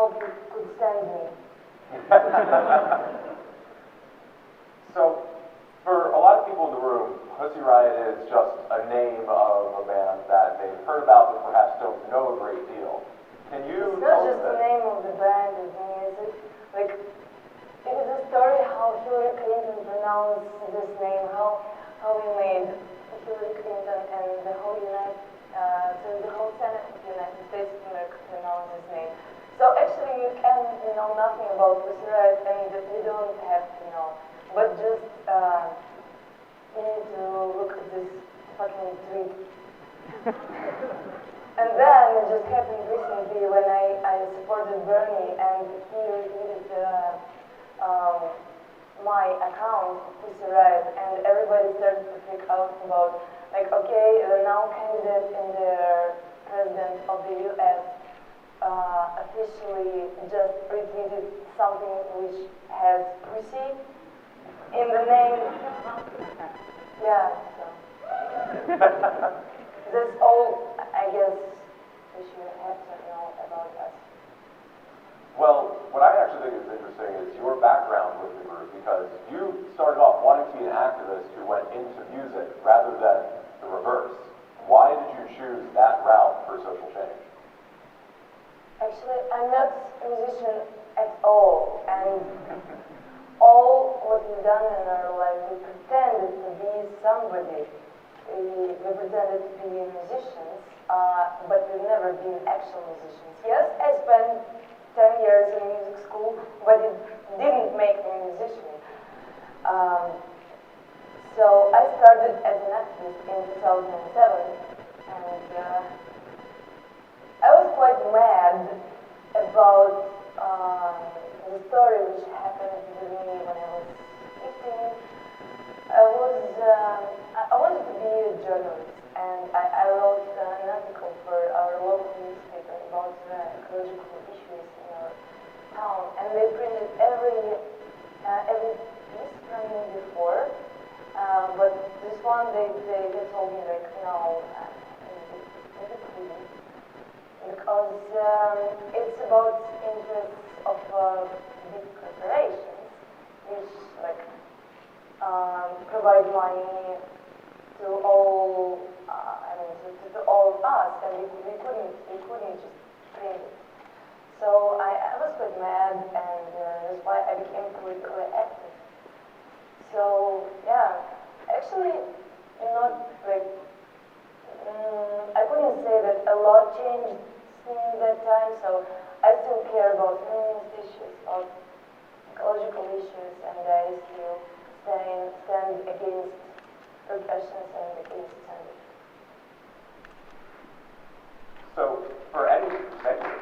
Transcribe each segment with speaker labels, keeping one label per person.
Speaker 1: hope you could stand me.
Speaker 2: So, for a lot of people in the room, Pussy Riot is just a name of a band that they've heard about but perhaps don't know a great deal. Can you
Speaker 1: It's not just the name of the band, I think it's like, it is a story how Hillary Clinton pronounced this name, how we made Hillary Clinton and the whole Senate of the United States of America pronounce this name. So actually you can know nothing about Pussy Riot and you don't have to know, but just you need to look at this fucking tweet. And then it just happened recently when I supported Bernie and he retweeted my account, Pussy Riot, and everybody started to freak out about, like, okay, the now candidate in the president of the US officially just retweeted something which has pussy in the name. Yeah, so. That's all, I guess, we should have to know about us.
Speaker 2: Well, what I actually think is interesting is your background with the group, because you started off wanting to be an activist who went into music rather than the reverse. Why did you choose that route for social change?
Speaker 1: Actually, I'm not a musician at all, and all what we've done in our life, we pretended to be somebody. We pretended to be musicians, but we've never been actual musicians. Yes, I spent 10 years in music school, but it didn't make me a musician. So I started as an activist in 2007, and I was quite mad about the story which happened with me when I was 15. I wanted to be a journalist, and I wrote an article for our local newspaper about ecological issues in our town, and they printed every piece from me before, but this one they told me, like, no, because it's about interests of big corporations, which, like, provide money to all, to all of us, and we couldn't just print it. So I was quite mad, and that's why I became politically active. So yeah, actually, not like I couldn't say that a lot changed since that time. So I still care about feminist issues, about ecological issues, and I still stand against repressions and against censorship.
Speaker 2: So, for any, thank you.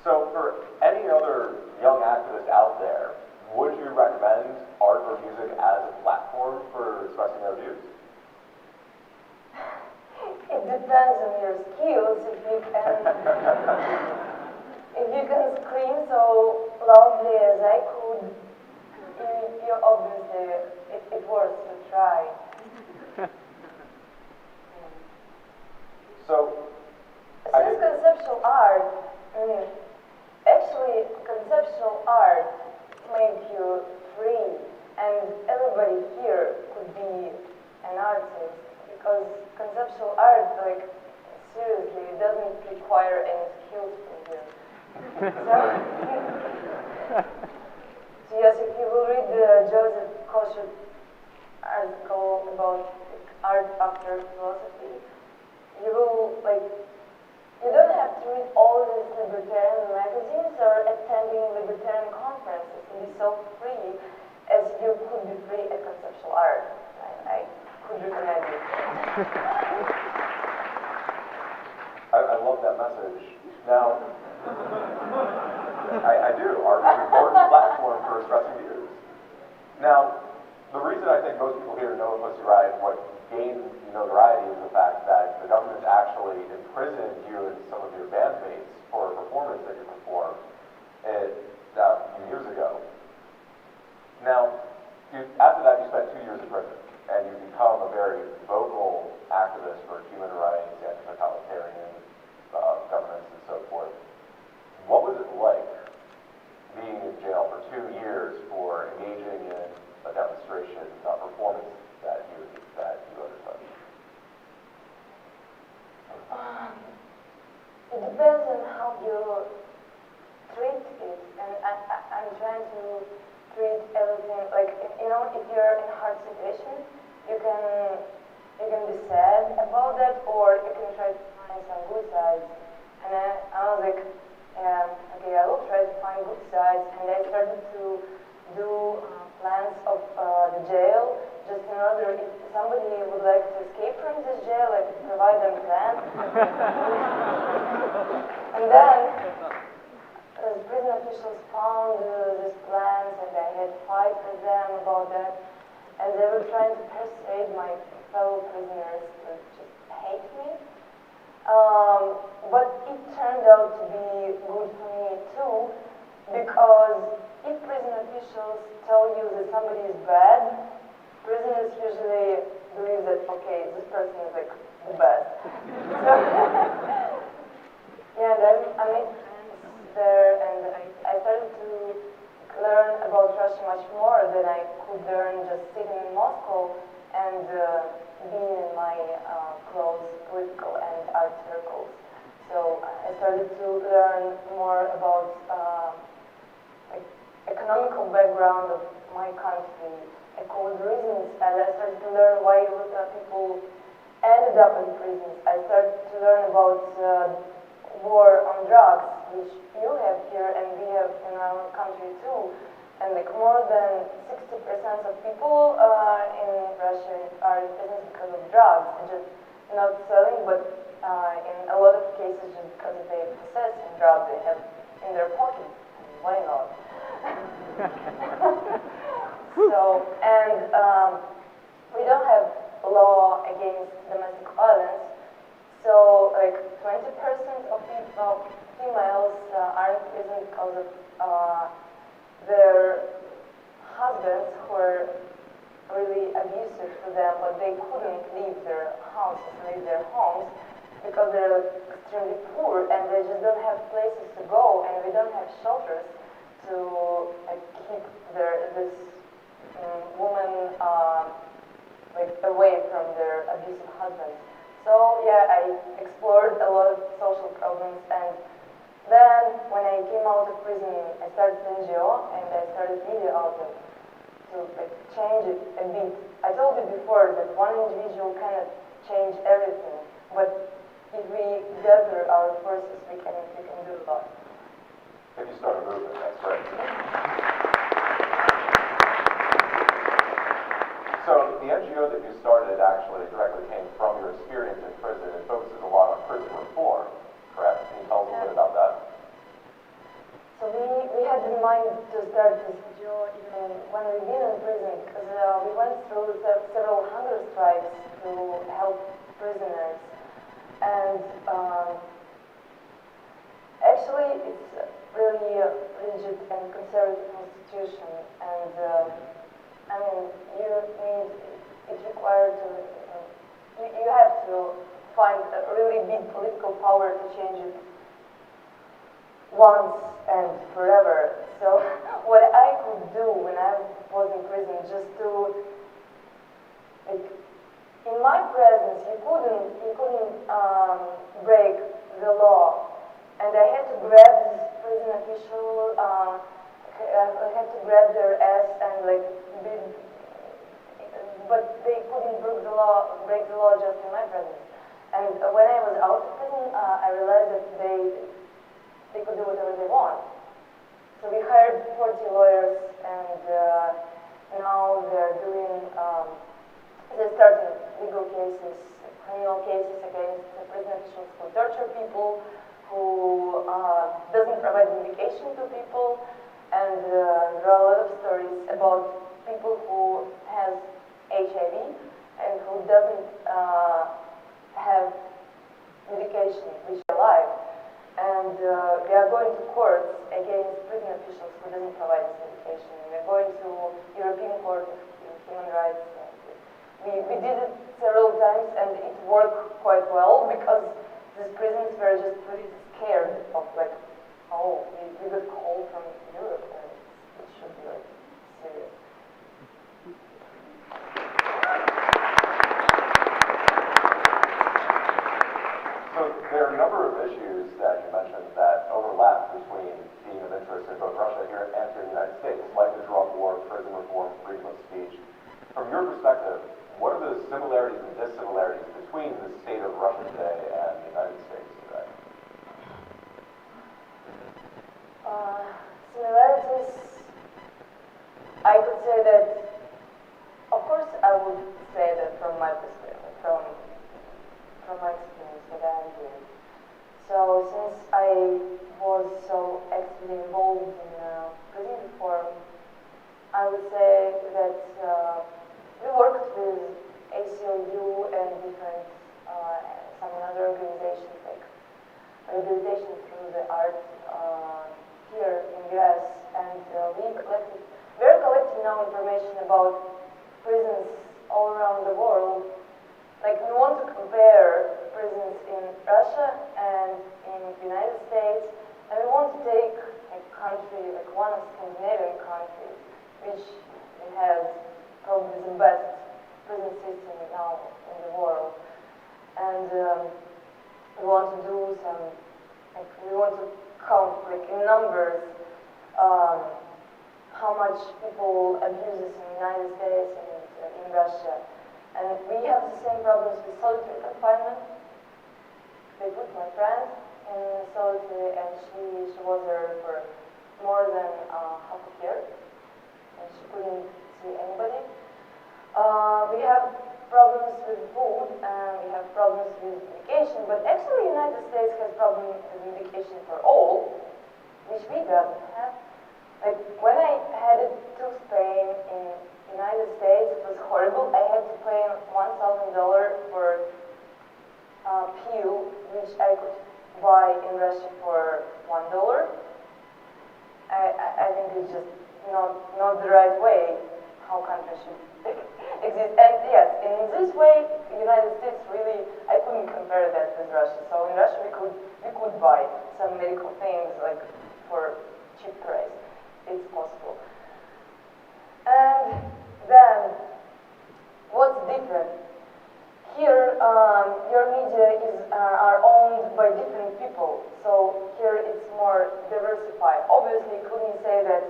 Speaker 2: So, for any other young activists out there, would you recommend art or music as a platform for expressing their views?
Speaker 1: It depends on your skills. If you can scream so loudly as I could, you obviously, it worth to try.
Speaker 2: So,
Speaker 1: since conceptual art, actually conceptual art made you free, and everybody here could be an artist, because conceptual art, like, seriously, it doesn't require any skills from you. So yes, if you will read the Joseph Kossuth article about art after philosophy, you will, like, you don't have to read all these libertarian magazines or attending libertarian conferences and be so free as you could be free at conceptual art. I could recommend it.
Speaker 2: I love that message. Now, I do. Art is an important platform for expressing views. Now, the reason I think most people here know Pussy Riot, what gained notoriety, is the fact that the government actually imprisoned you and some of your bandmates for a performance that you performed a few years ago. Now, after that, you spent 2 years in prison, and you become a very vocal activist for human rights, anti-totalitarian What was it like being in jail for 2 years for engaging in a demonstration performance that you undertook?
Speaker 1: It depends on how you treat it, and I'm trying to treat everything like, you know, if you're in a hard situation, you can be sad about that, or you can try to find some good sides. And I was like, okay, I will try to find good sides, and I started to do plans of the jail, just in order, if somebody would like to escape from this jail, I could provide them a plan. And then the prison officials found these plans, and I had to fight with them about that, and they were trying to persuade my fellow prisoners to just hate me. But it turned out to be good for me too, because if prison officials tell you that somebody is bad, prisoners usually believe that, okay, this person is like the best. So, yeah, then I made friends there, and I started to learn about Russia much more than I could learn just sitting in Moscow and being in my close political and art circles. So I started to learn more about like economical background of my country, economic reasons, and I started to learn why people ended up in prisons. I started to learn about war on drugs, which you have here and we have in our country too. And like more than 60% of people in Russia are in prison because of drugs, just not selling, but in a lot of cases just because they possess the drug they have in their pocket. Why not? So, and we don't have law against domestic violence. So, like 20% of people, females are in prison because of their husbands who are really abusive to them, but they couldn't leave their houses, leave their homes, because they're extremely poor and they just don't have places to go, and we don't have shelters to keep this woman like away from their abusive husbands. So yeah, I explored a lot of social problems, and then when I came out of prison, I started NGO and I started media outlet to like change it a bit. I told you before that one individual cannot change everything, but if we gather our forces, we can do a lot.
Speaker 2: If you start a movement, that's great. So the NGO that you started actually directly came from your experience in prison and focuses a lot on prison reform, correct? Can you tell us a bit about that?
Speaker 1: So we had in mind to start this NGO even when we've been in prison, because we went through several hunger strikes to help prisoners. And actually it's really rigid and conservative constitution, and I mean, it's required to, you have to find a really big political power to change it once and forever. So what I could do when I was in prison, just to, like, in my presence, you couldn't break the law, and I had to grab this prison official, I had to grab their ass and like but they couldn't break the law just in my presence. And when I was out of prison, I realized that they could do whatever they want. So we hired 40 lawyers, and now they're starting legal cases, criminal cases against the prison officials who torture people, who doesn't provide medication to people, and there are a lot of stories about people who has HIV and who doesn't have medication, which is alive. And we are going to courts against prison officials who doesn't provide us medication. We are going to European Court of Human Rights. We did it several times, and it worked quite well, because these prisons were just really scared of like oh, we got call from Europe, and it should be like serious.
Speaker 2: So there are a number of issues that you mentioned that overlap between being of interest in both Russia here and here in the United States, like the drug war, prison reform, freedom of speech. From your perspective, what are the similarities and dissimilarities between the state of Russia today and the United States today?
Speaker 1: Similarities, I could say that, of course, I would say that from my perspective, from my experience that I am doing. So since I was so actively involved in prison reform, I would say that we worked with ACLU and different some other organizations like rehabilitation through the art here in US, and we're collecting now information about prisons all around the world. Like, we want to compare prisons in Russia and in the United States, and we want to take a country, like one of Scandinavian countries, which has probably the best prison system now in the world. And we want to do some, like, we want to count, like, in numbers, how much people abuses in the United States and in Russia. And we have the same problems with solitary confinement. They put my friend in solitary, and she was there for more than half a year, and she couldn't see anybody. We have problems with food, and we have problems with medication, but actually the United States has problems with medication for all, which we don't have. Like, when I had a tooth pain in the United States, it was horrible. I had to pay $1,000 for a pill, which I could buy in Russia for $1. I think it's just not the right way how countries should exist. And yes, in this way, the United States really, I couldn't compare that with Russia. So in Russia we could buy some medical things like for cheap price. It's possible. And then, what's different? Here, your media are owned by different people, so here it's more diversified. Obviously, couldn't say that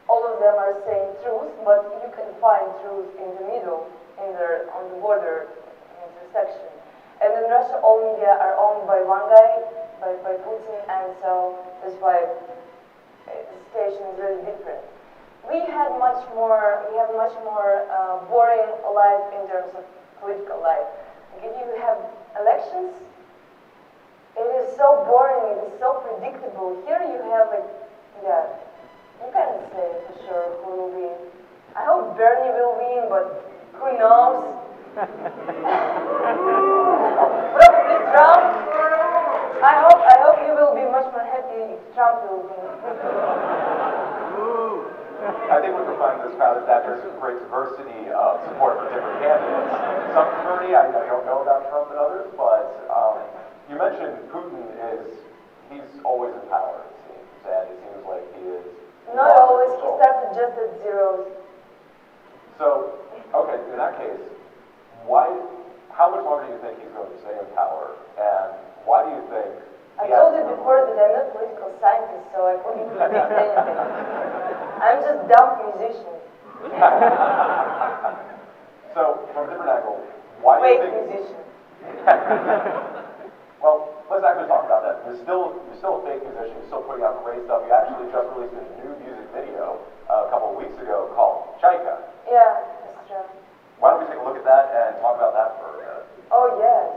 Speaker 1: all of them are saying truth, but you can find truth in the middle, on the border intersection. And in Russia, all media are owned by one guy, by Putin, and so that's why the situation is really different. We have much more boring life in terms of political life. Like, if you have elections, it is so boring, it is so predictable. Here you have, like, yeah, you can't say for sure who will win. I hope Bernie will win, but who knows? Probably Trump. I hope you will be much more happy if Trump will win.
Speaker 2: I think what you'll find in this crowd is that there's a great diversity of support for different candidates. Some for Bernie, I don't know about Trump and others, but you mentioned Putin he's always in power, it seems, and it seems like he is...
Speaker 1: Not always, he started just at zeros.
Speaker 2: So, okay, in that case, how much longer do you think he's going to stay in power, and why do you think...
Speaker 1: I told you before that I'm not a political scientist, so I couldn't predict anything. I'm just a dumb musician.
Speaker 2: So, from a different angle, why do you think...
Speaker 1: musician.
Speaker 2: Well, let's actually talk about that. You're still a fake musician, you're still putting out great stuff. You actually just released a new music video a couple of weeks ago called Chaika.
Speaker 1: Yeah, that's true.
Speaker 2: Why don't we take a look at that and talk about that for a minute?
Speaker 1: Oh, yes.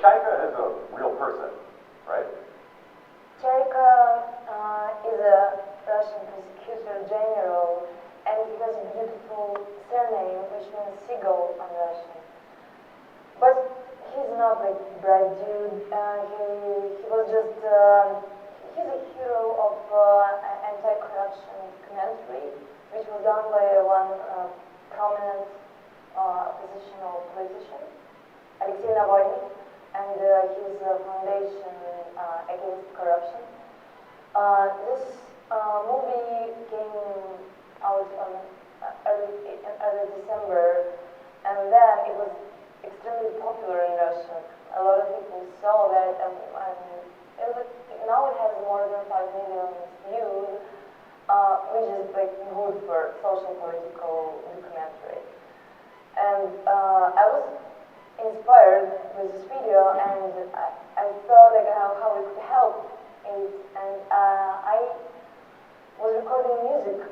Speaker 2: Chaika is a real person, right?
Speaker 1: Chaika is a Russian persecutor. bright dude. He was just, he's a hero of an anti-corruption documentary, which was done by one prominent oppositional politician, Alexei Navalny, and his foundation against corruption. This movie came out on early December, and then it was extremely popular in Russia. A lot of people saw that, and now it has more than 5 million views, which is like good for social political documentary. And I was inspired with this video, and I thought like how it could help it, and I was recording music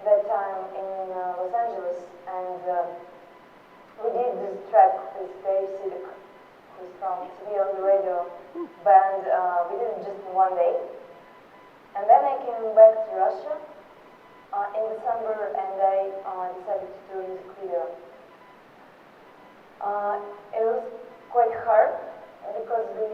Speaker 1: that time in Los Angeles, and we did this track with Dave Sidic, who's from TV on the Radio band. We did it just in one day, and then I came back to Russia in December, and I decided to do a music video. It was quite hard because we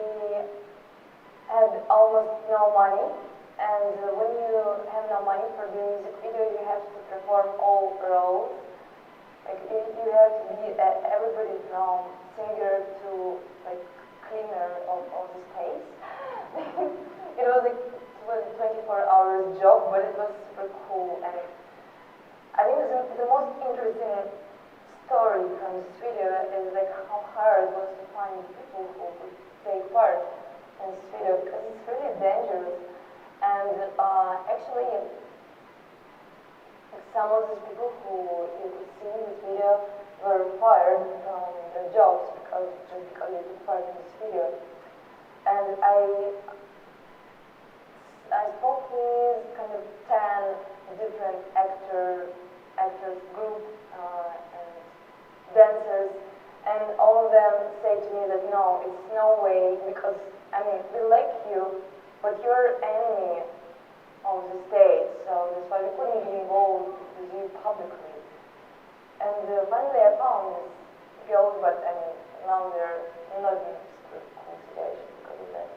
Speaker 1: had almost no money, and when you have no money for the music video, you have to perform all roles. Like you have to be everybody from singer to like cleaner of the space. It was like 24 hours job, but it was super cool, and I think the most interesting story from this video is like how hard it was to find people who would take part in this video, because it's really dangerous. And actually, some of these people who you could see in this video were fired from their jobs just because they took part in this video. And I spoke with kind of 10 different actors group and dancers, and all of them say to me that no, it's no way, because I mean we like you, but you're enemy of the state, so that's why we couldn't be involved with you publicly. And finally I found this girls, but I mean now they're not in this cool situation because of that.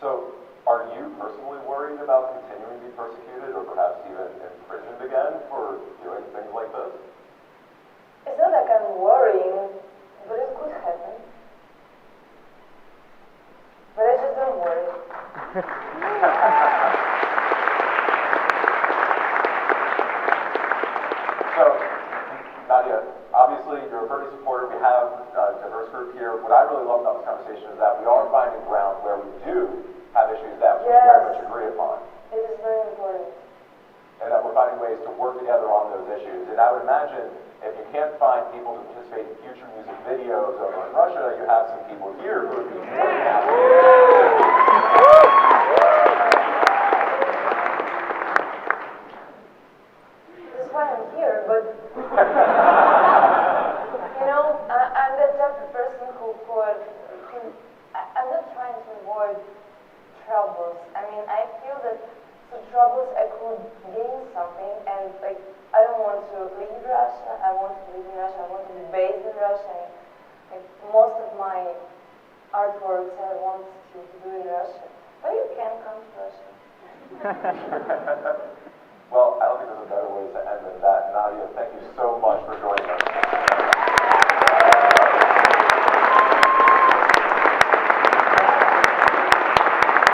Speaker 2: So, are you personally worried about continuing to be persecuted or perhaps even imprisoned again for doing things like this?
Speaker 1: It's not like I'm worrying, but it could happen. But I just don't worry.
Speaker 2: So, Nadia, obviously you're a Bernie supporter. We have a diverse group here. What I really love about this conversation is that we are finding ground where we do have issues that we very much agree upon.
Speaker 1: It is very important.
Speaker 2: And that we're finding ways to work together on those issues. And I would imagine if you can't find people to participate in future music videos over in Russia, you have some people here who would be more than happy.
Speaker 1: This is why I'm here, but you know, I'm that type of person who I'm not trying to avoid troubles. I mean, I feel that through troubles I could gain something, and like I don't want to leave Russia. I want to live in Russia. I want to be based in Russia. And, like most of my artworks I want to do in Russia. But you can come to Russia.